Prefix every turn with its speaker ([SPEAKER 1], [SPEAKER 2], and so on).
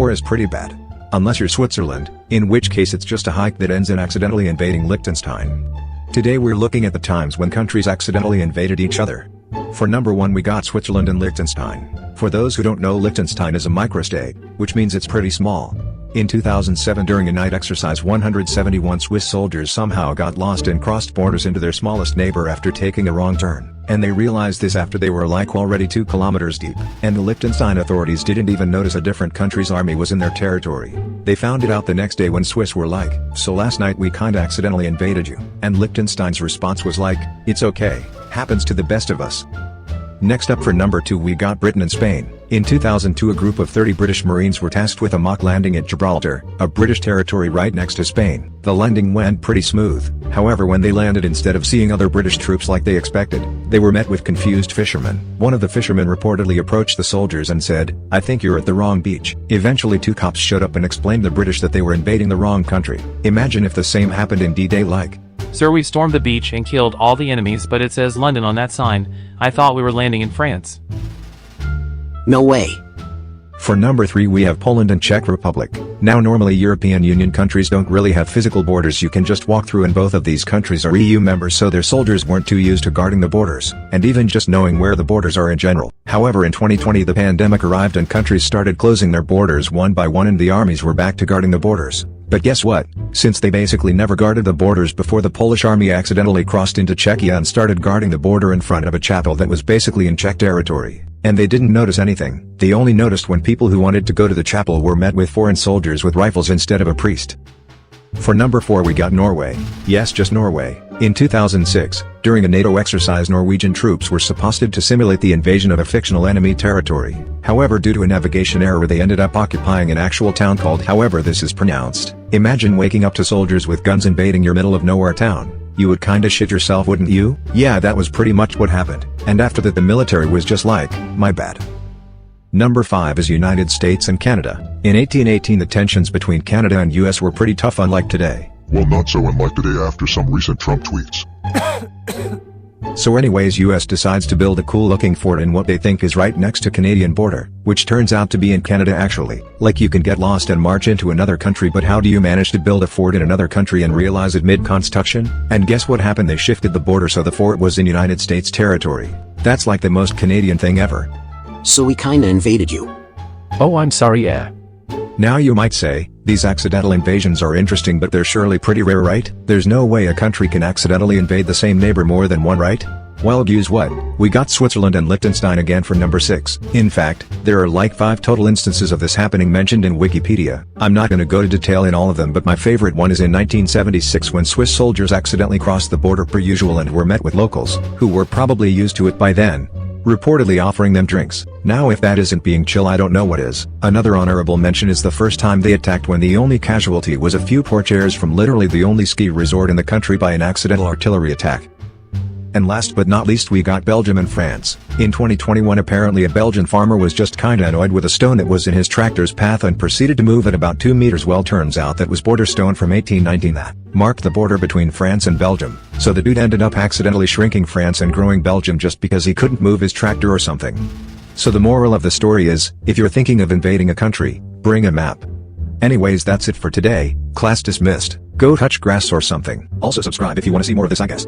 [SPEAKER 1] war is pretty bad. Unless you're Switzerland, in which case it's just a hike that ends in accidentally invading Liechtenstein. Today we're looking at the times when countries accidentally invaded each other. For number 1 we got Switzerland and Liechtenstein. For those who don't know, Liechtenstein is a microstate, which means it's pretty small. In 2007 during a night exercise 171 Swiss soldiers somehow got lost and crossed borders into their smallest neighbor after taking a wrong turn, and they realized this after they were like already 2 kilometers deep, and the Liechtenstein authorities didn't even notice a different country's army was in their territory. They found it out the next day when Swiss were like, "So last night we kinda accidentally invaded you," and Liechtenstein's response was like, "It's okay, happens to the best of us." Next up for number 2 we got Britain and Spain. In 2002 a group of 30 British Marines were tasked with a mock landing at Gibraltar, a British territory right next to Spain. The landing went pretty smooth, however when they landed, instead of seeing other British troops like they expected, they were met with confused fishermen. One of the fishermen reportedly approached the soldiers and said, "I think you're at the wrong beach." Eventually 2 cops showed up and explained to the British that they were invading the wrong country. Imagine if the same happened in D-Day like,
[SPEAKER 2] "Sir, we stormed the beach and killed all the enemies, but it says London on that sign. I thought we were landing in France."
[SPEAKER 3] No way.
[SPEAKER 1] For number 3 we have Poland and Czech Republic. Now normally European Union countries don't really have physical borders you can just walk through, and both of these countries are EU members, so their soldiers weren't too used to guarding the borders, and even just knowing where the borders are in general. However in 2020 the pandemic arrived and countries started closing their borders one by one, and the armies were back to guarding the borders. But guess what? Since they basically never guarded the borders before, the Polish army accidentally crossed into Czechia and started guarding the border in front of a chapel that was basically in Czech territory. And they didn't notice anything. They only noticed when people who wanted to go to the chapel were met with foreign soldiers with rifles instead of a priest. For number 4 we got Norway. Yes, just Norway. In 2006, during a NATO exercise, Norwegian troops were supposed to simulate the invasion of a fictional enemy territory. However, due to a navigation error they ended up occupying an actual town called, however this is pronounced. Imagine waking up to soldiers with guns invading your middle of nowhere town. You would kinda shit yourself, wouldn't you? Yeah, that was pretty much what happened, and after that the military was just like, my bad. Number 5 is United States and Canada. In 1818 the tensions between Canada and US were pretty tough, unlike today.
[SPEAKER 4] Well, not so unlike today after some recent Trump tweets.
[SPEAKER 1] So anyways, US decides to build a cool looking fort in what they think is right next to Canadian border, which turns out to be in Canada actually. Like, you can get lost and march into another country, but how do you manage to build a fort in another country and realize it mid-construction? And guess what happened? They shifted the border so the fort was in United States territory. That's like the most Canadian thing ever.
[SPEAKER 3] So we kinda invaded you.
[SPEAKER 2] Oh, I'm sorry, yeah.
[SPEAKER 1] Now you might say, these accidental invasions are interesting, but they're surely pretty rare, right? There's no way a country can accidentally invade the same neighbor more than one, right? Well, guess what? We got Switzerland and Liechtenstein again for number 6. In fact, there are like 5 total instances of this happening mentioned in Wikipedia. I'm not gonna go to detail in all of them, but my favorite one is in 1976 when Swiss soldiers accidentally crossed the border per usual and were met with locals, who were probably used to it by then, reportedly offering them drinks. Now if that isn't being chill, I don't know what is. Another honorable mention is the first time they attacked, when the only casualty was a few poor chairs from literally the only ski resort in the country by an accidental artillery attack. And last but not least we got Belgium and France. In 2021 apparently a Belgian farmer was just kinda annoyed with a stone that was in his tractor's path and proceeded to move it about 2 meters. Well, turns out that was border stone from 1819 that marked the border between France and Belgium. So the dude ended up accidentally shrinking France and growing Belgium just because he couldn't move his tractor or something. So the moral of the story is, if you're thinking of invading a country, bring a map. Anyways, that's it for today. Class dismissed. Go touch grass or something. Also subscribe if you want to see more of this, I guess.